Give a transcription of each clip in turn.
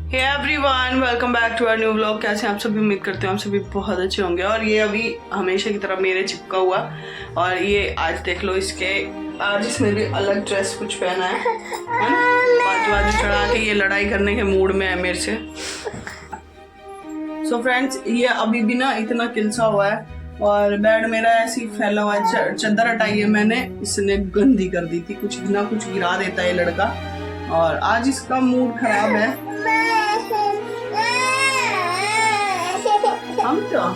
Hey everyone, welcome back to our new vlog. कैसे आप सभी? उम्मीद करते हैं आप सभी बहुत अच्छे होंगे। और ये अभी हमेशा की तरह मेरे चिपका हुआ, और ये आज देख लो आज इसमें भी अलग ड्रेस कुछ पहना है ना, बाजू चढ़ा के ये लड़ाई करने के मूड में है मेरे से। सो फ्रेंड्स, ये अभी भी ना इतना किलसा हुआ है और बेड मेरा ऐसी फैला हुआ है। चादर हटाई है मैंने, इसने गंदी कर दी थी, कुछ ना कुछ गिरा देता है लड़का, और आज इसका मूड खराब है। हम तो हाँ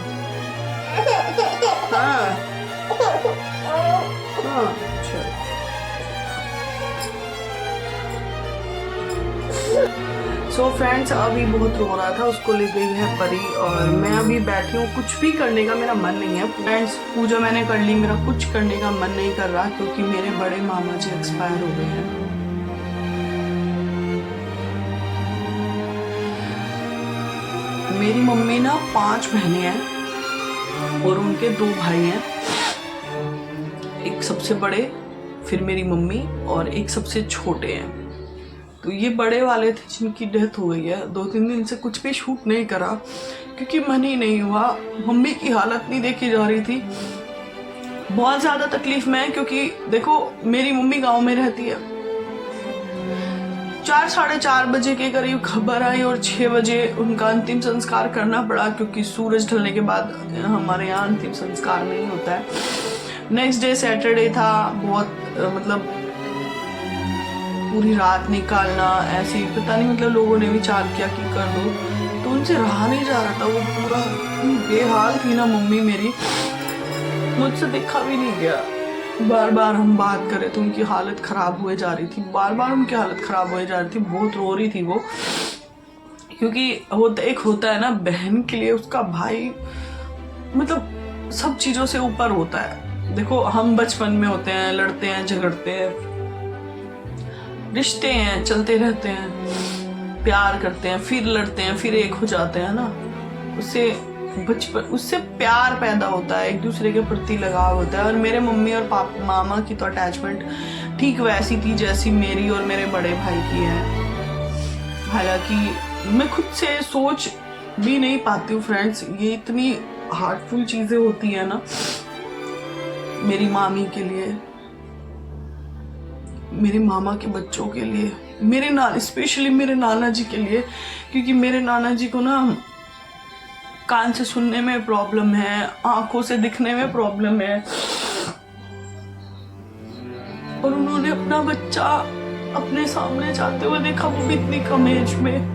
सो फ्रेंड्स, अभी बहुत रो रहा था, उसको ले गई है परी, और मैं अभी बैठी हूँ। कुछ भी करने का मेरा मन नहीं है फ्रेंड्स। पूजा मैंने कर ली, मेरा कुछ करने का मन नहीं कर रहा क्योंकि मेरे बड़े मामा जी एक्सपायर हो गए हैं। मेरी मम्मी ना 5 बहनें हैं और उनके 2 भाई हैं। एक सबसे बड़े, फिर मेरी मम्मी, और एक सबसे छोटे हैं। तो ये बड़े वाले थे जिनकी डेथ हो गई है। 2-3 दिन से कुछ भी शूट नहीं करा क्योंकि मन ही नहीं हुआ। मम्मी की हालत नहीं देखी जा रही थी, बहुत ज़्यादा तकलीफ में है क्योंकि देखो मेरी मम्मी गांव में रहती है। 4-4:30 बजे के करीब खबर आई और 6 बजे उनका अंतिम संस्कार करना पड़ा क्योंकि सूरज ढलने के बाद हमारे यहाँ अंतिम संस्कार नहीं होता है। नेक्स्ट डे सैटरडे था, बहुत मतलब पूरी रात निकालना ऐसे ही, पता नहीं मतलब लोगों ने विचार किया कि कर दो, तो उनसे रहा नहीं जा रहा था। वो पूरा बेहाल थी ना मम्मी मेरी, मुझसे देखा भी नहीं गया। बार बार हम बात करें तो उनकी हालत खराब हुए जा रही थी, बार बार उनकी हालत खराब हुए जा रही थी। बहुत रो रही थी वो, क्योंकि एक होता है ना बहन के लिए उसका भाई मतलब सब चीजों से ऊपर होता है। देखो हम बचपन में होते हैं, लड़ते हैं, झगड़ते हैं, रिश्ते हैं, चलते रहते हैं, प्यार करते हैं, फिर लड़ते हैं, फिर एक हो जाते हैं ना। उससे प्यार पैदा होता है, एक दूसरे के प्रति लगाव होता है। और मेरे मम्मी और मामा की तो अटैचमेंट ठीक वैसी थी जैसी मेरी और मेरे बड़े भाई की है। हालांकि मैं खुद से सोच भी नहीं पाती हूँ फ्रेंड्स, ये इतनी हार्टफुल चीजें होती है ना मेरी मामी के लिए, मेरे मामा के बच्चों के लिए, स्पेशली मेरे नाना जी के लिए, क्योंकि मेरे नाना जी को ना कान से सुनने में प्रॉब्लम है, आंखों से दिखने में प्रॉब्लम है, और उन्होंने अपना बच्चा अपने सामने जाते हुए देखा, वो भी इतनी कम एज में।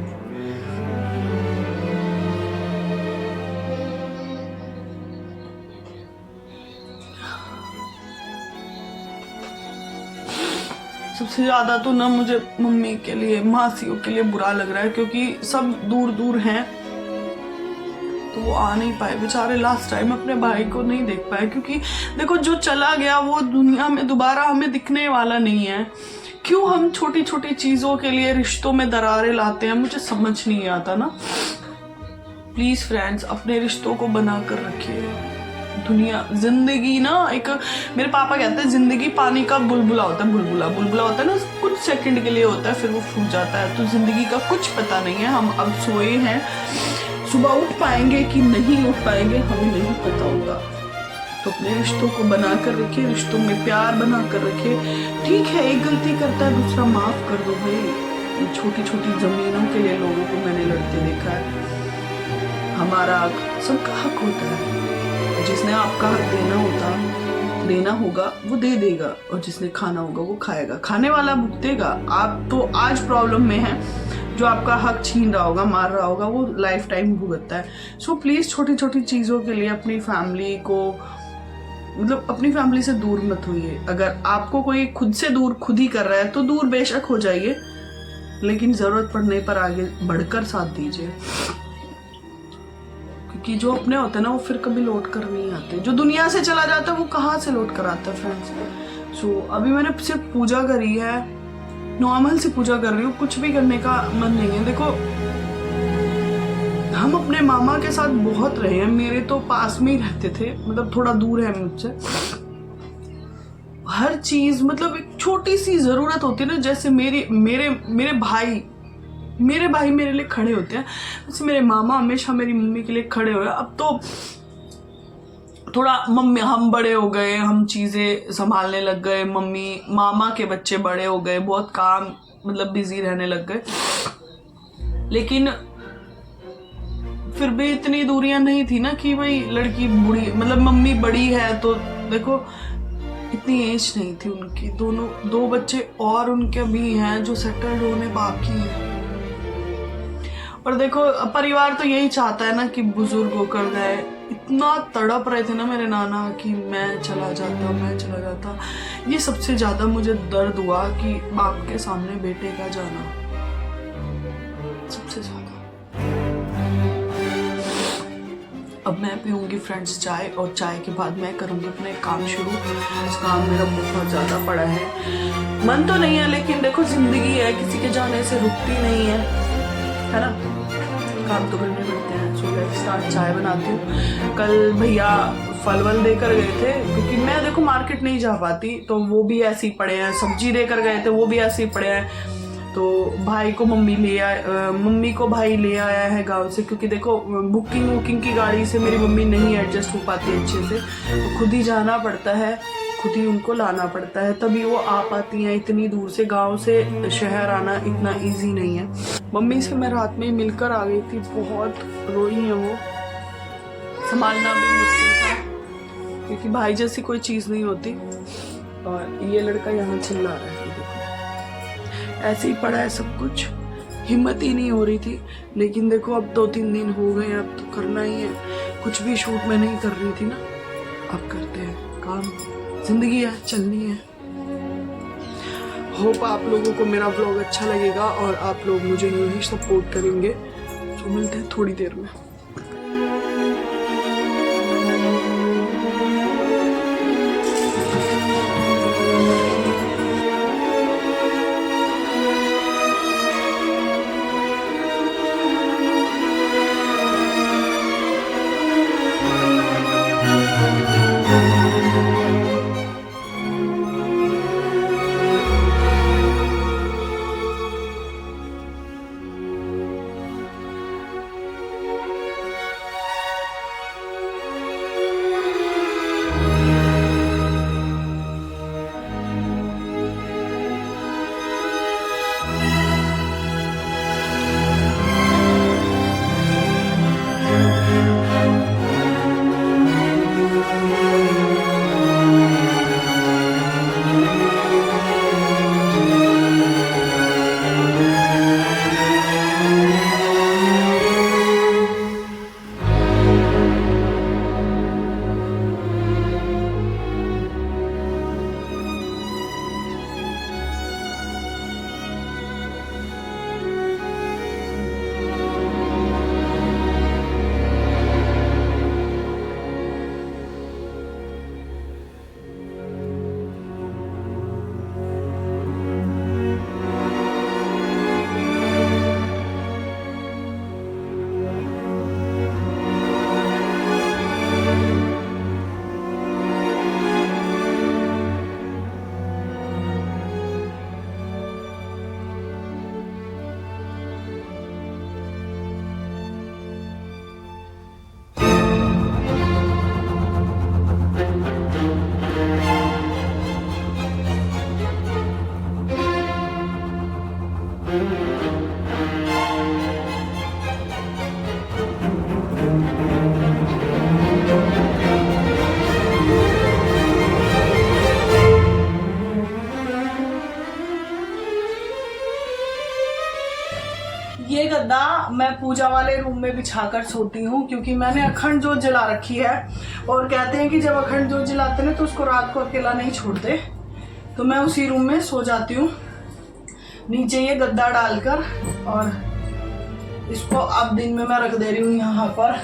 सबसे ज्यादा तो ना मुझे मम्मी के लिए, मासियों के लिए बुरा लग रहा है क्योंकि सब दूर दूर हैं, तो वो आ नहीं पाए बेचारे। लास्ट टाइम अपने भाई को नहीं देख पाए क्योंकि देखो जो चला गया वो दुनिया में दोबारा हमें दिखने वाला नहीं है। क्यों हम छोटी छोटी चीजों के लिए रिश्तों में दरारें लाते हैं, मुझे समझ नहीं आता ना। प्लीज फ्रेंड्स, अपने रिश्तों को बना कर रखिए। जिंदगी ना एक, मेरे पापा कहते हैं जिंदगी पानी का बुलबुला होता है। बुलबुला होता है ना, कुछ सेकंड के लिए होता है, फिर वो फूट जाता है। तो जिंदगी का कुछ पता नहीं है। हम अब सोए हैं, सुबह उठ पाएंगे कि नहीं उठ पाएंगे हमें नहीं पता होगा। तो अपने रिश्तों को बना कर रखिए, रिश्तों में प्यार बना कर रखिए। ठीक है, एक गलती करता है, दूसरा माफ कर दो भाई। ये छोटी छोटी जमीनों के लिए लोगों को मैंने लड़ते देखा है। हमारा सबका हक होता है, जिसने आपका हक देना होगा वो दे देगा, और जिसने खाना होगा वो खाएगा, खाने वाला भुगतेगा। आप तो आज प्रॉब्लम में है, जो आपका हक छीन रहा होगा, मार रहा होगा, वो लाइफ टाइम भुगतता है। सो प्लीज छोटी छोटी चीजों के लिए अपनी फैमिली को, मतलब अपनी फैमिली से दूर मत होइए। अगर आपको कोई खुद से दूर खुद ही कर रहा है तो दूर बेशक हो जाइए, लेकिन जरूरत पड़ने पर आगे बढ़कर साथ दीजिए, कि जो अपने होते हैं ना वो फिर कभी लौट कर नहीं आते। जो दुनिया से चला जाता है वो कहाँ से लौट कर आता है फ्रेंड्स। सो अभी मैंने सिर्फ पूजा करी है, नॉर्मल सी पूजा कर रही हूँ, कुछ भी करने का मन नहीं है। देखो हम अपने मामा के साथ बहुत रहे हैं, मेरे तो पास में ही रहते थे, मतलब थोड़ा दूर है मुझसे। हर चीज मतलब एक छोटी सी जरूरत होती है ना, जैसे मेरे भाई मेरे भाई मेरे लिए खड़े होते हैं, वैसे मेरे मामा हमेशा मेरी मम्मी के लिए खड़े हुए। अब तो थोड़ा मम्मी हम बड़े हो गए, हम चीज़ें संभालने लग गए, मम्मी मामा के बच्चे बड़े हो गए, बहुत काम मतलब बिजी रहने लग गए, लेकिन फिर भी इतनी दूरियां नहीं थी ना कि भाई लड़की बूढ़ी, मतलब मम्मी बड़ी है तो देखो इतनी एज नहीं थी उनकी, दोनों 2 बच्चे और उनके भी हैं जो सेटल्ड होने बाकी है। और देखो परिवार तो यही चाहता है ना कि बुजुर्ग होकर गए, इतना तड़प रहे थे ना मेरे नाना कि मैं चला जाता। ये सबसे ज्यादा मुझे दर्द हुआ कि बाप के सामने बेटे का जाना, सबसे ज्यादा। अब मैं पीऊंगी फ्रेंड्स चाय, और चाय के बाद मैं करूंगी अपने काम शुरू। काम मेरा बहुत ज्यादा पड़ा है, मन तो नहीं है लेकिन देखो जिंदगी है, किसी के जाने से रुकती नहीं है ना, काम तो करने पड़ते हैं। So let's start. चाय बनाती हूँ। कल भैया फल वल देकर गए थे, क्योंकि मैं देखो मार्केट नहीं जा पाती, तो वो भी ऐसे ही पड़े हैं। सब्जी देकर गए थे, वो भी ऐसे ही पड़े हैं। तो भाई को मम्मी को भाई ले आया है गांव से, क्योंकि देखो बुकिंग की गाड़ी से मेरी मम्मी नहीं एडजस्ट हो पाती अच्छे से, तो खुद ही जाना पड़ता है, खुद ही उनको लाना पड़ता है, तभी वो आ पाती हैं। इतनी दूर से गांव से शहर आना इतना इजी नहीं है। मम्मी से मैं रात में ही मिलकर आ गई थी, बहुत रोई है वो, संभालना भी मुश्किल था क्योंकि भाई जैसी कोई चीज नहीं होती। और ये लड़का यहाँ चिल्ला रहा है, देखो ऐसे ही पड़ा है सब कुछ, हिम्मत ही नहीं हो रही थी। लेकिन देखो अब 2-3 दिन हो गए, अब तो करना ही है। कुछ भी शूट में नहीं कर रही थी ना, अब करते हैं काम, जिंदगी है, चलनी है। होप आप लोगों को मेरा व्लॉग अच्छा लगेगा और आप लोग मुझे यूं ही सपोर्ट करेंगे। तो मिलते हैं थोड़ी देर में। ये गद्दा मैं पूजा वाले रूम में बिछाकर सोती हूँ, क्योंकि मैंने अखंड जोत जला रखी है और कहते हैं कि जब अखंड जोत जलाते हैं तो उसको रात को अकेला नहीं छोड़ते, तो मैं उसी रूम में सो जाती हूँ नीचे ये गद्दा डालकर। और इसको अब दिन में मैं रख दे रही हूँ यहाँ पर।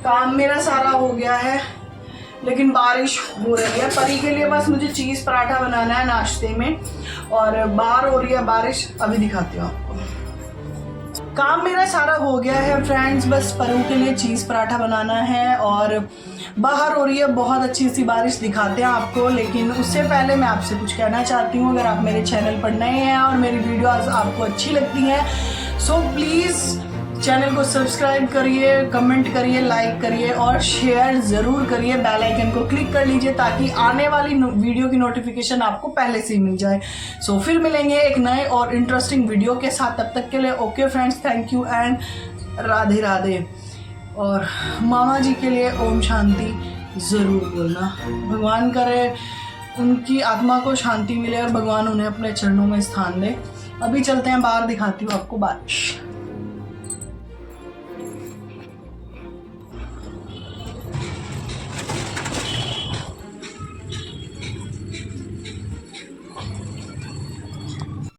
काम मेरा सारा हो गया है, लेकिन बारिश हो रही है। परी के लिए बस मुझे चीज़ पराठा बनाना है नाश्ते में, और बाहर हो रही है बारिश, अभी दिखाती हूँ आपको। काम मेरा सारा हो गया है फ्रेंड्स, बस परू के लिए चीज़ पराठा बनाना है। और बाहर हो रही है बहुत अच्छी सी बारिश, दिखाते हैं आपको। लेकिन उससे पहले मैं आपसे कुछ कहना चाहती हूँ, अगर आप मेरे चैनल पर नए हैं और मेरी वीडियोस आपको अच्छी लगती हैं, सो प्लीज़ चैनल को सब्सक्राइब करिए, कमेंट करिए, लाइक करिए और शेयर ज़रूर करिए। बेल आइकन को क्लिक कर लीजिए ताकि आने वाली वीडियो की नोटिफिकेशन आपको पहले से ही मिल जाए। सो फिर मिलेंगे एक नए और इंटरेस्टिंग वीडियो के साथ। तब तक के लिए okay friends, thank you and Radhe Radhe. और मामा जी के लिए ओम शांति ज़रूर बोलना। भगवान करे उनकी आत्मा को शांति मिले और भगवान उन्हें अपने चरणों में स्थान दे। अभी चलते हैं बाहर, दिखाती हूँ आपको बारिश।